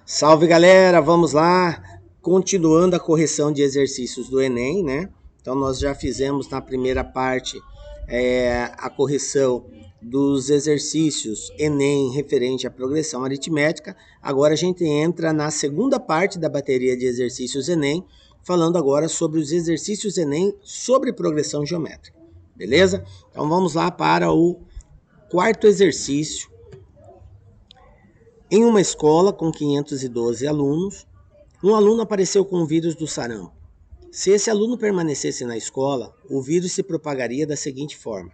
Salve galera, vamos lá, continuando a correção de exercícios do Enem, né? Então nós já fizemos na primeira parte a correção dos exercícios Enem referente à progressão aritmética. Agora a gente entra na segunda parte da bateria de exercícios Enem, falando agora sobre os exercícios Enem sobre progressão geométrica, beleza? Então vamos lá para o quarto exercício. Em uma escola com 512 alunos, um aluno apareceu com o vírus do sarampo. Se esse aluno permanecesse na escola, o vírus se propagaria da seguinte forma: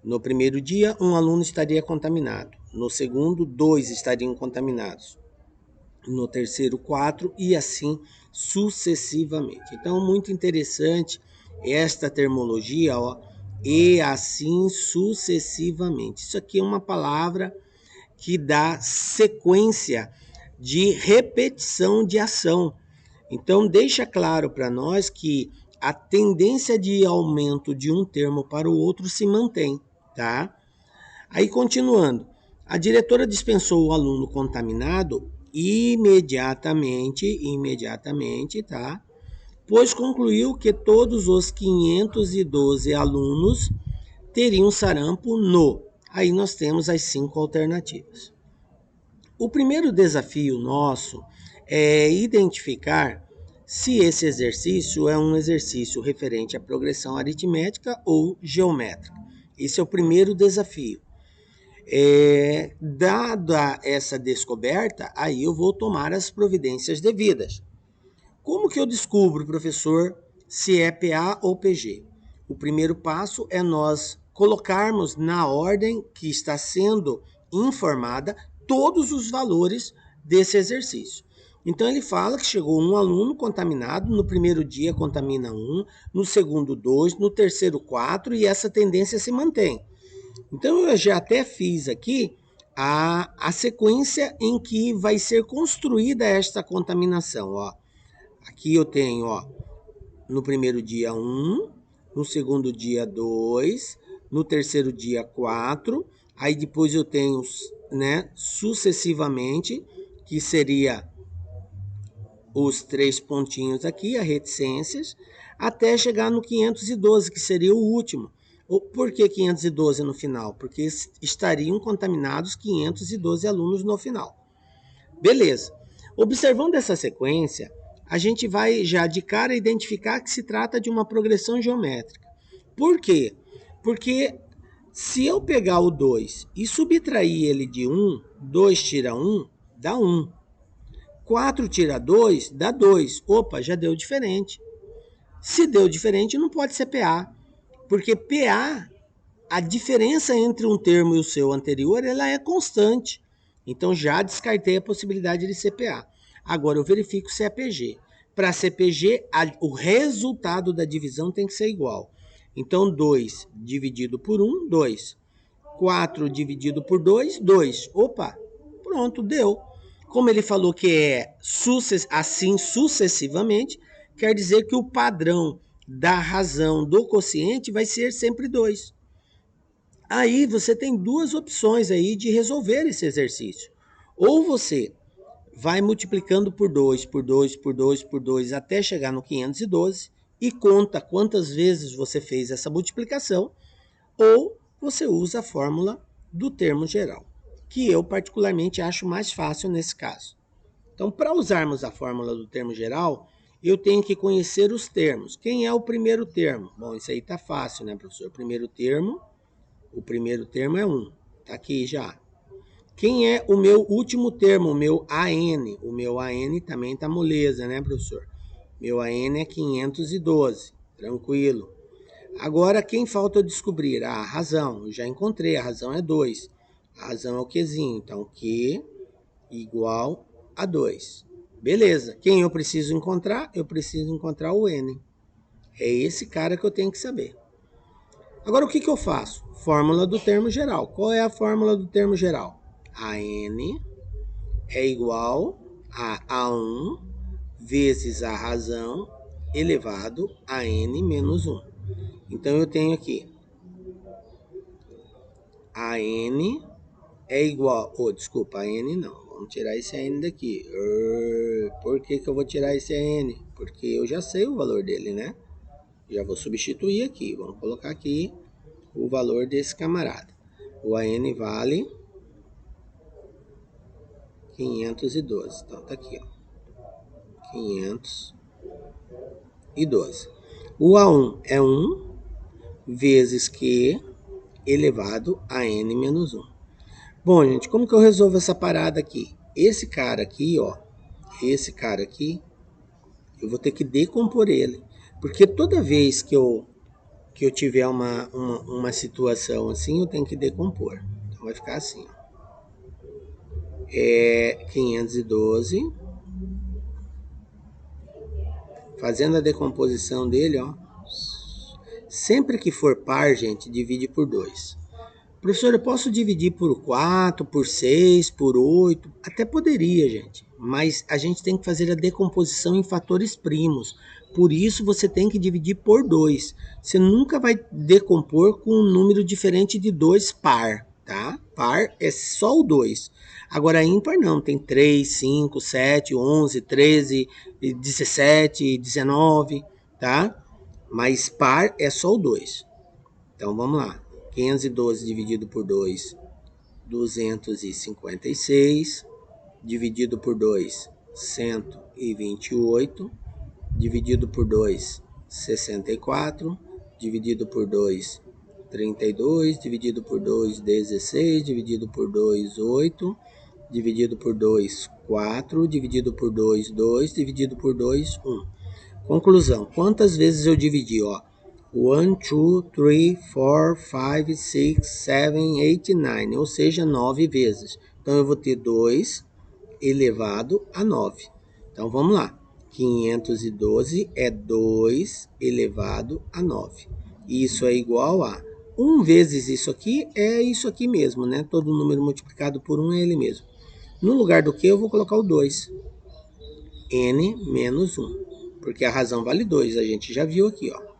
no primeiro dia, um aluno estaria contaminado. No segundo, 2 estariam contaminados. No terceiro, 4 e assim sucessivamente. Então, muito interessante esta termologia, ó, e assim sucessivamente. Isso aqui é uma palavra que dá sequência de repetição de ação. Então, deixa claro para nós que a tendência de aumento de um termo para o outro se mantém, tá? Aí, continuando, a diretora dispensou o aluno contaminado imediatamente, tá? Pois concluiu que todos os 512 alunos teriam sarampo no. Aí nós temos as 5 alternativas. O primeiro desafio nosso é identificar se esse exercício é um exercício referente à progressão aritmética ou geométrica. Esse é o primeiro desafio. Dada essa descoberta, aí eu vou tomar as providências devidas. Como que eu descubro, professor, se é PA ou PG? O primeiro passo é nós colocarmos na ordem que está sendo informada todos os valores desse exercício. Então ele fala que chegou um aluno contaminado, no primeiro dia contamina 1, no segundo 2, no terceiro 4 e essa tendência se mantém. Então eu já até fiz aqui a sequência em que vai ser construída esta contaminação. Ó. Aqui eu tenho, ó, no primeiro dia 1, no segundo dia 2, no terceiro dia 4, aí depois eu tenho, né, sucessivamente, que seria os 3 pontinhos aqui, as reticências, até chegar no 512, que seria o último. Por que 512 no final? Porque estariam contaminados 512 alunos no final. Beleza. Observando essa sequência, a gente vai já de cara identificar que se trata de uma progressão geométrica. Por quê? Porque se eu pegar o 2 e subtrair ele de 1, 2 tira 1, dá 1. 4 tira 2, dá 2. Opa, já deu diferente. Se deu diferente, não pode ser PA. Porque PA, a diferença entre um termo e o seu anterior, ela é constante. Então já descartei a possibilidade de ser PA. Agora eu verifico se é PG. Para ser PG, o resultado da divisão tem que ser igual. Então 2 dividido por 1, 2. 4 dividido por 2, 2. Opa, pronto, deu. Como ele falou que é assim sucessivamente, quer dizer que o padrão da razão do quociente vai ser sempre 2. Aí você tem duas opções aí de resolver esse exercício. Ou você vai multiplicando por 2, por 2, por 2, por 2 até chegar no 512 e conta quantas vezes você fez essa multiplicação, ou você usa a fórmula do termo geral, que eu particularmente acho mais fácil nesse caso. Então, para usarmos a fórmula do termo geral, eu tenho que conhecer os termos. Quem é o primeiro termo? Bom, isso aí está fácil, né, professor? O primeiro termo é 1. Está aqui já. Quem é o meu último termo? O meu AN. O meu AN também está moleza, né, professor? Meu AN é 512. Tranquilo. Agora, quem falta eu descobrir? A razão. Eu já encontrei. A razão é 2. A razão é o Qzinho. Então, Q igual a 2. Beleza. Quem eu preciso encontrar? Eu preciso encontrar o N. É esse cara que eu tenho que saber. Agora, o que eu faço? Fórmula do termo geral. Qual é a fórmula do termo geral? AN é igual a A1 vezes a razão elevado a N menos 1. Então, eu tenho aqui AN é igual... desculpa, AN não. Vamos tirar esse AN daqui. Por que eu vou tirar esse AN? Porque eu já sei o valor dele, né? Já vou substituir aqui. Vamos colocar aqui o valor desse camarada. O AN vale 512. Então tá aqui, ó. 512. O A1 é 1 vezes Q elevado a N menos 1. Bom, gente, como que eu resolvo essa parada aqui? Esse cara aqui, ó. Esse cara aqui, eu vou ter que decompor ele. Porque toda vez que eu tiver uma situação assim, eu tenho que decompor. Então vai ficar assim, ó. 512. Fazendo a decomposição dele, ó. Sempre que for par, gente, divide por 2. Professor, eu posso dividir por 4, por 6, por 8? Até poderia, gente. Mas a gente tem que fazer a decomposição em fatores primos. Por isso, você tem que dividir por 2. Você nunca vai decompor com um número diferente de 2 par, tá? Par é só o 2. Agora, ímpar não. Tem 3, 5, 7, 11, 13, 17, 19, tá? Mas par é só o 2. Então, vamos lá. 512 dividido por 2, 256. Dividido por 2, 128. Dividido por 2, 64. Dividido por 2, 32. Dividido por 2, 16. Dividido por 2, 8. Dividido por 2, 4. Dividido por 2, 2. Dividido por 2, 1. Conclusão. Quantas vezes eu dividi, ó? 1, 2, 3, 4, 5, 6, 7, 8, 9, ou seja, 9 vezes. Então, eu vou ter 2 elevado a 9. Então, vamos lá. 512 é 2 elevado a 9. Isso é igual a 1 vezes isso aqui é isso aqui mesmo, né? Todo número multiplicado por 1 é ele mesmo. No lugar do que, eu vou colocar o 2. N menos 1. Porque a razão vale 2, a gente já viu aqui, ó.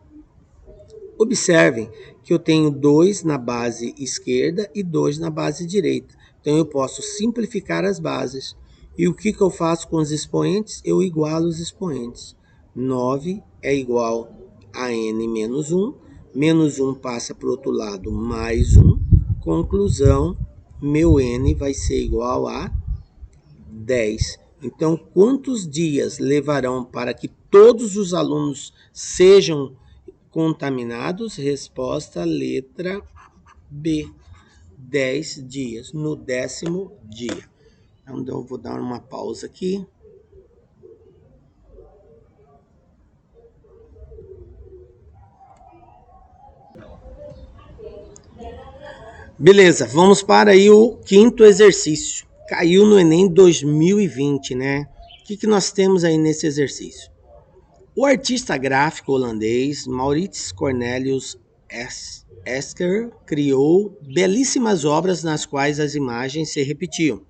Observem que eu tenho 2 na base esquerda e 2 na base direita. Então, eu posso simplificar as bases. E o que eu faço com os expoentes? Eu igualo os expoentes. 9 é igual a N menos 1. Menos 1 passa para o outro lado, mais 1. Conclusão, meu N vai ser igual a 10. Então, quantos dias levarão para que todos os alunos sejam contaminados? Resposta letra B. 10 dias, no 10º dia. Então, eu vou dar uma pausa aqui. Beleza, vamos para aí o 5º exercício. Caiu no Enem 2020, né? O que nós temos aí nesse exercício? O artista gráfico holandês Maurits Cornelius Esker criou belíssimas obras nas quais as imagens se repetiam,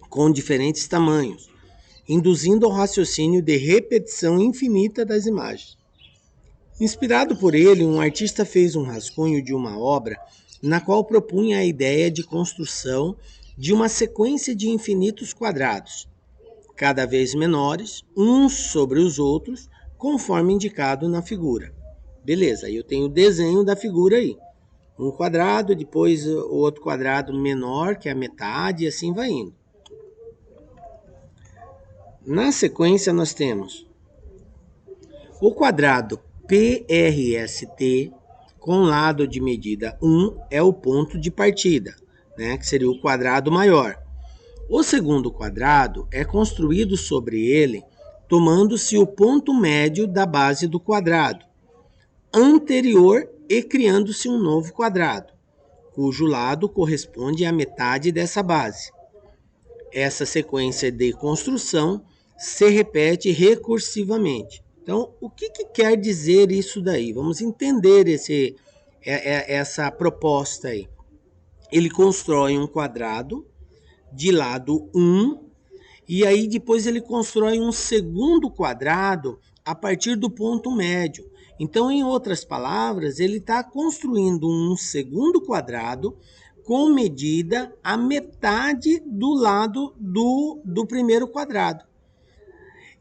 com diferentes tamanhos, induzindo ao raciocínio de repetição infinita das imagens. Inspirado por ele, um artista fez um rascunho de uma obra na qual propunha a ideia de construção de uma sequência de infinitos quadrados, cada vez menores, uns sobre os outros, conforme indicado na figura. Beleza, aí eu tenho o desenho da figura aí. Um quadrado, depois o outro quadrado menor, que é a metade, e assim vai indo. Na sequência, nós temos o quadrado PRST com lado de medida 1 é o ponto de partida, né, que seria o quadrado maior. O segundo quadrado é construído sobre ele, tomando-se o ponto médio da base do quadrado anterior e criando-se um novo quadrado, cujo lado corresponde à metade dessa base. Essa sequência de construção se repete recursivamente. Então, o que quer dizer isso daí? Vamos entender essa proposta aí. Ele constrói um quadrado de lado 1, e aí depois ele constrói um segundo quadrado a partir do ponto médio. Então, em outras palavras, ele está construindo um segundo quadrado com medida a metade do lado do primeiro quadrado.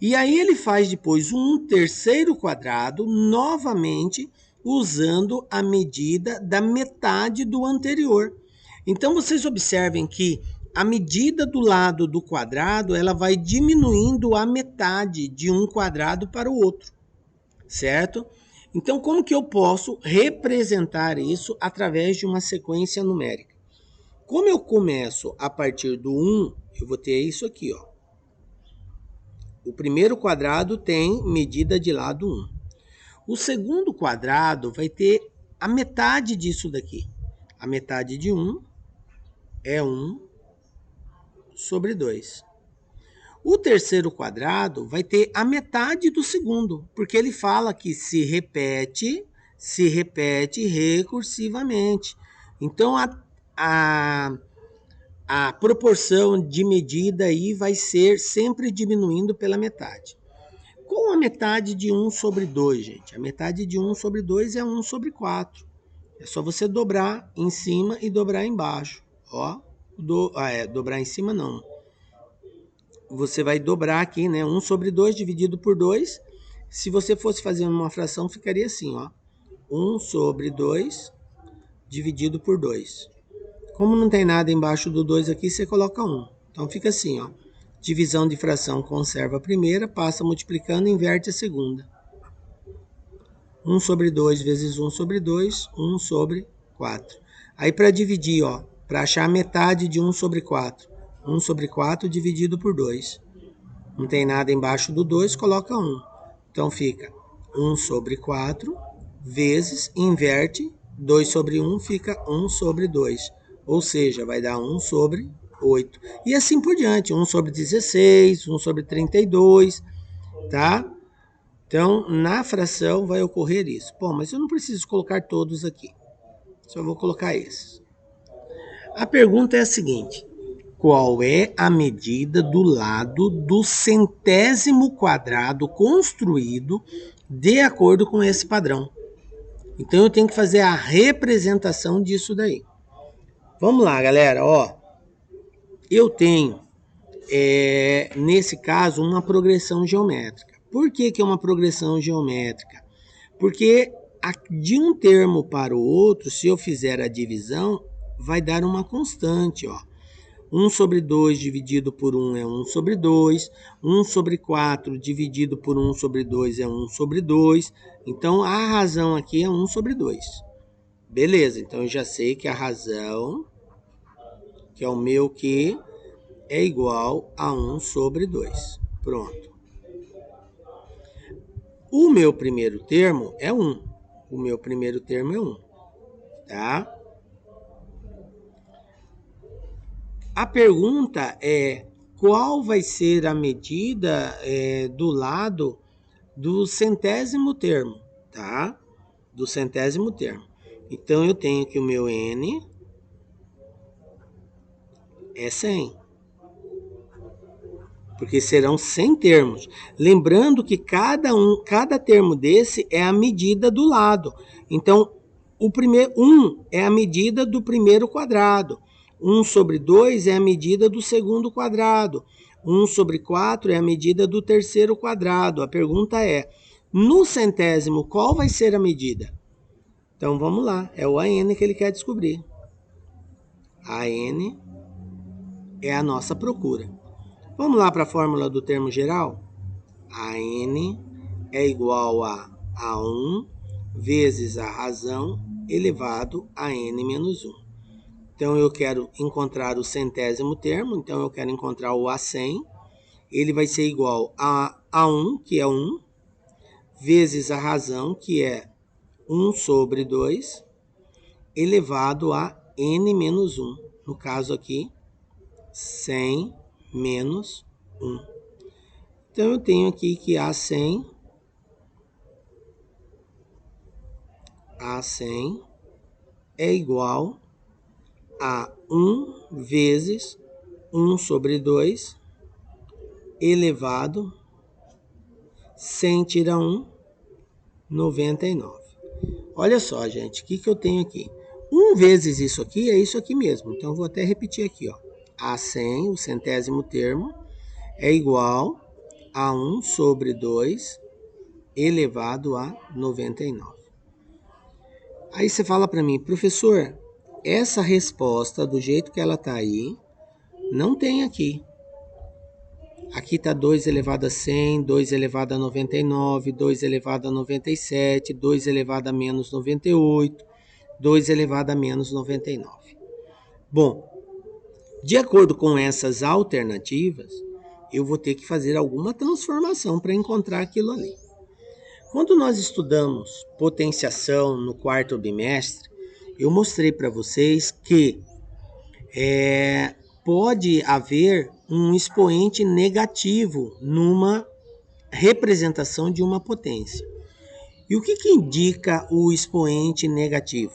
E aí ele faz depois um terceiro quadrado, novamente usando a medida da metade do anterior. Então vocês observem que a medida do lado do quadrado, ela vai diminuindo a metade de um quadrado para o outro, certo? Então como que eu posso representar isso através de uma sequência numérica? Como eu começo a partir do 1, eu vou ter isso aqui, ó. O primeiro quadrado tem medida de lado 1. O segundo quadrado vai ter a metade disso daqui. A metade de 1 é 1 sobre 2. O terceiro quadrado vai ter a metade do segundo, porque ele fala que se repete recursivamente. Então, a proporção de medida aí vai ser sempre diminuindo pela metade. Com a metade de 1 sobre 2, gente? A metade de 1 sobre 2 é 1 sobre 4. É só você dobrar em cima e dobrar embaixo. Ó, dobrar em cima não. Você vai dobrar aqui, né? 1 sobre 2 dividido por 2. Se você fosse fazer uma fração, ficaria assim, ó. 1 sobre 2 dividido por 2. Como não tem nada embaixo do 2 aqui, você coloca 1. Então fica assim, ó. Divisão de fração conserva a primeira, passa multiplicando e inverte a segunda. 1 sobre 2 vezes 1 sobre 2, 1 sobre 4. Aí para dividir, ó, para achar a metade de 1 sobre 4. 1 sobre 4 dividido por 2. Não tem nada embaixo do 2, coloca 1. Então fica 1 sobre 4 vezes, inverte, 2 sobre 1 fica 1 sobre 2. Ou seja, vai dar 1 sobre 8. E assim por diante, 1 sobre 16, 1 sobre 32, tá? Então, na fração vai ocorrer isso. Bom, mas eu não preciso colocar todos aqui. Só vou colocar esses. A pergunta é a seguinte: qual é a medida do lado do centésimo quadrado construído de acordo com esse padrão? Então, eu tenho que fazer a representação disso daí. Vamos lá, galera. Ó, eu tenho, nesse caso, uma progressão geométrica. Por que é uma progressão geométrica? Porque de um termo para o outro, se eu fizer a divisão, vai dar uma constante, ó. 1 sobre 2 dividido por 1 é 1 sobre 2. 1 sobre 4 dividido por 1 sobre 2 é 1 sobre 2. Então, a razão aqui é 1 sobre 2. Beleza, então eu já sei que a razão, que é o meu Q, é igual a 1 sobre 2. Pronto. O meu primeiro termo é 1. O meu primeiro termo é 1. Tá? A pergunta é: qual vai ser a medida do lado do centésimo termo? Tá? Do centésimo termo. Então, eu tenho que o meu N é 100. Porque serão 100 termos. Lembrando que cada termo desse é a medida do lado. Então, o primeiro 1 é a medida do primeiro quadrado. 1 sobre 2 é a medida do segundo quadrado. 1 sobre 4 é a medida do terceiro quadrado. A pergunta é: no centésimo, qual vai ser a medida? Então, vamos lá. É o AN que ele quer descobrir. AN é a nossa procura. Vamos lá para a fórmula do termo geral? A n é igual a 1 vezes a razão elevado a n menos 1. Então, eu quero encontrar o centésimo termo, então eu quero encontrar o A100. Ele vai ser igual a 1, que é 1, vezes a razão, que é 1 sobre 2, elevado a n menos 1. No caso aqui, 100 menos 1. Então, eu tenho aqui que A100 é igual a 1 vezes 1 sobre 2 elevado 100 tira 1, 99. Olha só, gente, o que eu tenho aqui? 1 vezes isso aqui é isso aqui mesmo. Então, eu vou até repetir aqui, ó. A100, o centésimo termo, é igual a 1 sobre 2 elevado a 99. Aí você fala para mim, professor, essa resposta, do jeito que ela está aí, não tem aqui. Aqui está 2 elevado a 100, 2 elevado a 99, 2 elevado a 97, 2 elevado a menos 98, 2 elevado a menos 99. Bom, de acordo com essas alternativas, eu vou ter que fazer alguma transformação para encontrar aquilo ali. Quando nós estudamos potenciação no 4º bimestre, eu mostrei para vocês que pode haver um expoente negativo numa representação de uma potência. E o que indica o expoente negativo?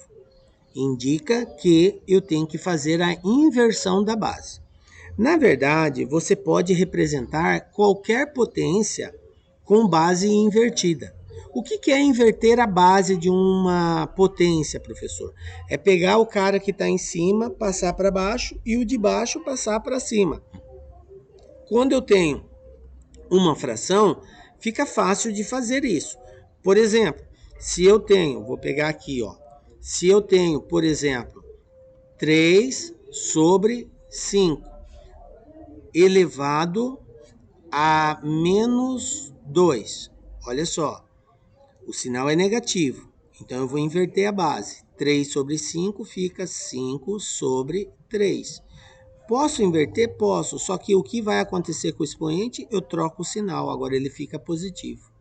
Indica que eu tenho que fazer a inversão da base. Na verdade, você pode representar qualquer potência com base invertida. O que é inverter a base de uma potência, professor? É pegar o cara que está em cima, passar para baixo e o de baixo passar para cima. Quando eu tenho uma fração, fica fácil de fazer isso. Por exemplo, se eu tenho, vou pegar aqui, ó. Se eu tenho, por exemplo, 3 sobre 5 elevado a menos 2. Olha só, o sinal é negativo, então eu vou inverter a base. 3 sobre 5 fica 5 sobre 3. Posso inverter? Posso, só que o que vai acontecer com o expoente? Eu troco o sinal, agora ele fica positivo.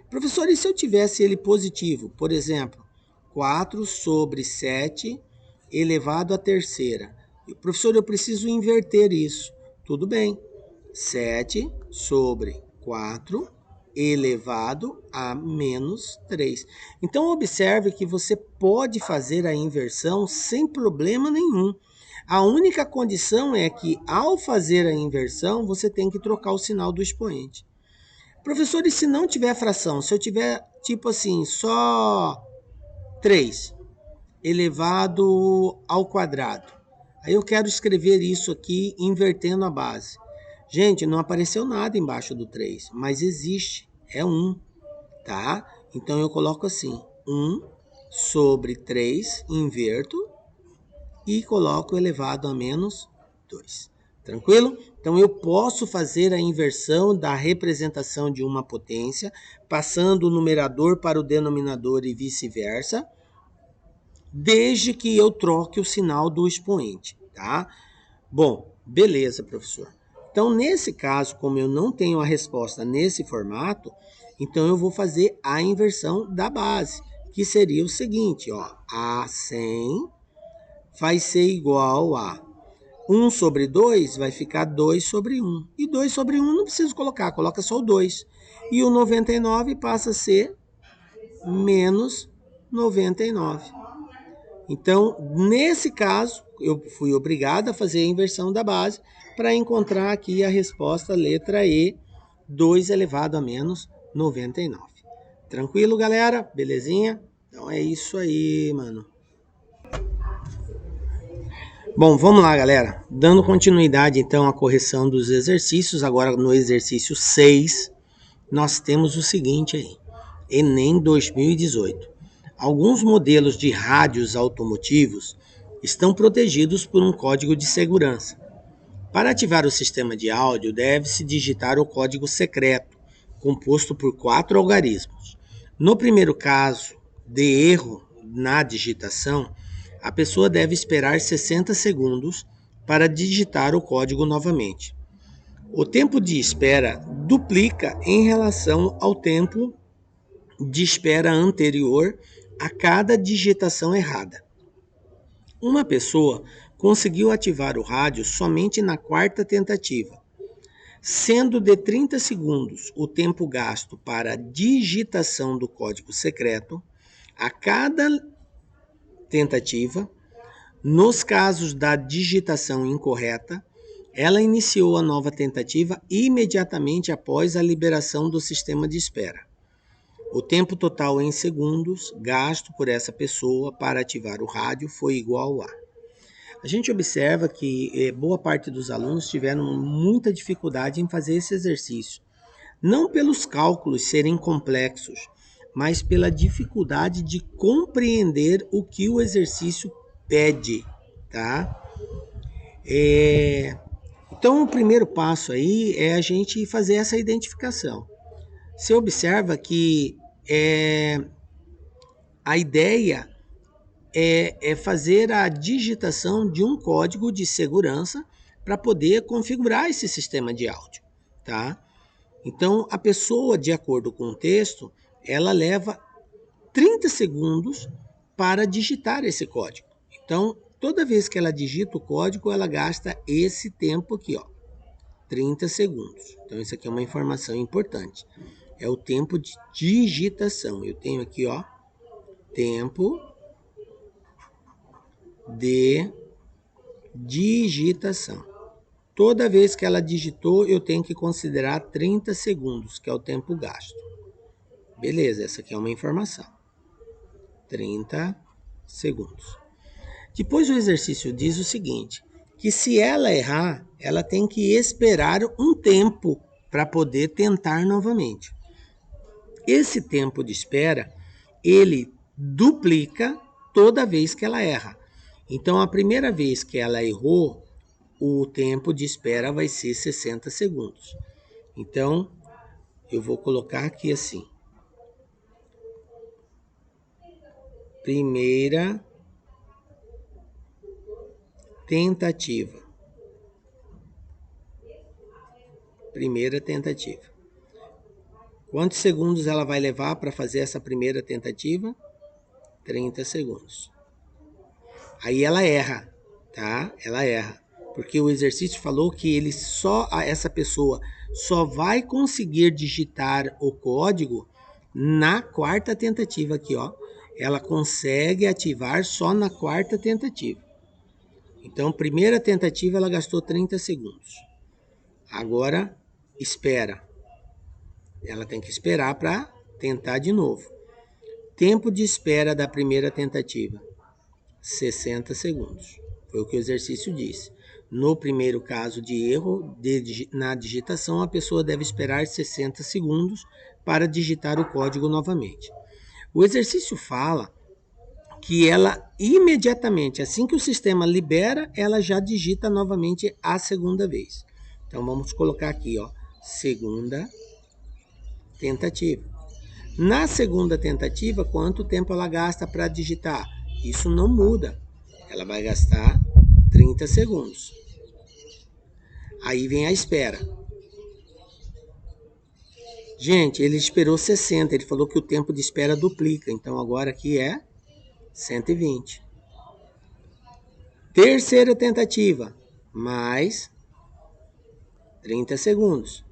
Professor, e se eu tivesse ele positivo? Por exemplo, 4 sobre 7 elevado à terceira. Professor, eu preciso inverter isso. Tudo bem. 7 sobre 4 elevado a menos 3. Então, observe que você pode fazer a inversão sem problema nenhum. A única condição é que, ao fazer a inversão, você tem que trocar o sinal do expoente. Professor, e se não tiver fração? Se eu tiver, tipo assim, só 3 elevado ao quadrado. Aí eu quero escrever isso aqui invertendo a base. Gente, não apareceu nada embaixo do 3, mas existe, é 1, tá? Então eu coloco assim, 1 sobre 3, inverto, e coloco elevado a menos 2. Tranquilo? Então eu posso fazer a inversão da representação de uma potência, passando o numerador para o denominador e vice-versa, desde que eu troque o sinal do expoente, tá? Bom, beleza, professor. Então, nesse caso, como eu não tenho a resposta nesse formato, então eu vou fazer a inversão da base, que seria o seguinte, ó, A100 vai ser igual a 1 sobre 2 vai ficar 2 sobre 1. E 2 sobre 1 não preciso colocar, coloca só o 2. E o 99 passa a ser menos 99. Então, nesse caso, eu fui obrigado a fazer a inversão da base para encontrar aqui a resposta letra E, 2 elevado a menos 99. Tranquilo, galera? Belezinha? Então é isso aí, mano. Bom, vamos lá, galera. Dando continuidade, então, à correção dos exercícios, agora no exercício 6, nós temos o seguinte aí. Enem 2018. Alguns modelos de rádios automotivos estão protegidos por um código de segurança. Para ativar o sistema de áudio, deve-se digitar o código secreto, composto por 4 algarismos. No primeiro caso de erro na digitação, a pessoa deve esperar 60 segundos para digitar o código novamente. O tempo de espera duplica em relação ao tempo de espera anterior a cada digitação errada. Uma pessoa conseguiu ativar o rádio somente na 4ª tentativa, sendo de 30 segundos o tempo gasto para a digitação do código secreto a cada tentativa. Nos casos da digitação incorreta, ela iniciou a nova tentativa imediatamente após a liberação do sistema de espera. O tempo total em segundos gasto por essa pessoa para ativar o rádio foi igual a... A gente observa que boa parte dos alunos tiveram muita dificuldade em fazer esse exercício. Não pelos cálculos serem complexos, mas pela dificuldade de compreender o que o exercício pede, tá? Então, o primeiro passo aí é a gente fazer essa identificação. Você observa que a ideia é fazer a digitação de um código de segurança para poder configurar esse sistema de áudio, tá? Então, a pessoa, de acordo com o texto, ela leva 30 segundos para digitar esse código. Então, toda vez que ela digita o código, ela gasta esse tempo aqui, ó, 30 segundos. Então, isso aqui é uma informação importante. É o tempo de digitação. Eu tenho aqui, ó, tempo de digitação. Toda vez que ela digitou, eu tenho que considerar 30 segundos, que é o tempo gasto. Beleza, essa aqui é uma informação. 30 segundos. Depois o exercício diz o seguinte, que se ela errar, ela tem que esperar um tempo para poder tentar novamente. Esse tempo de espera, ele duplica toda vez que ela erra. Então, a primeira vez que ela errou, o tempo de espera vai ser 60 segundos. Então, eu vou colocar aqui assim. Primeira tentativa. Primeira tentativa. Quantos segundos ela vai levar para fazer essa primeira tentativa? 30 segundos. Aí ela erra, tá? Ela erra. Porque o exercício falou que essa pessoa só vai conseguir digitar o código na quarta tentativa aqui, ó. Ela consegue ativar só na quarta tentativa. Então, primeira tentativa ela gastou 30 segundos. Agora, espera. Ela tem que esperar para tentar de novo. Tempo de espera da primeira tentativa, 60 segundos. Foi o que o exercício disse. No primeiro caso de erro na digitação, a pessoa deve esperar 60 segundos para digitar o código novamente. O exercício fala que ela imediatamente, assim que o sistema libera, ela já digita novamente a segunda vez. Então vamos colocar aqui, ó, segunda tentativa. Na segunda tentativa, quanto tempo ela gasta para digitar? Isso não muda. Ela vai gastar 30 segundos. Aí vem a espera. Gente, ele esperou 60. Ele falou que o tempo de espera duplica. Então agora aqui é 120. Terceira tentativa, mais 30 segundos.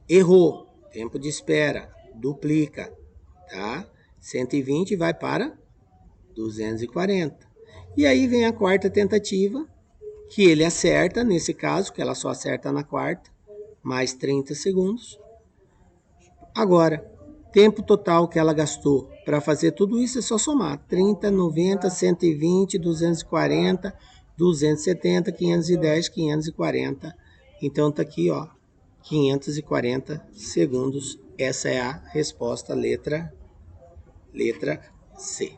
Errou. Tempo de espera duplica, tá? 120 vai para 240. E aí vem a quarta tentativa, que ele acerta, nesse caso, que ela só acerta na quarta, mais 30 segundos. Agora, tempo total que ela gastou para fazer tudo isso é só somar. 30, 90, 120, 240, 270, 510, 540. Então tá aqui, ó, 540 segundos. Essa é a resposta, letra C.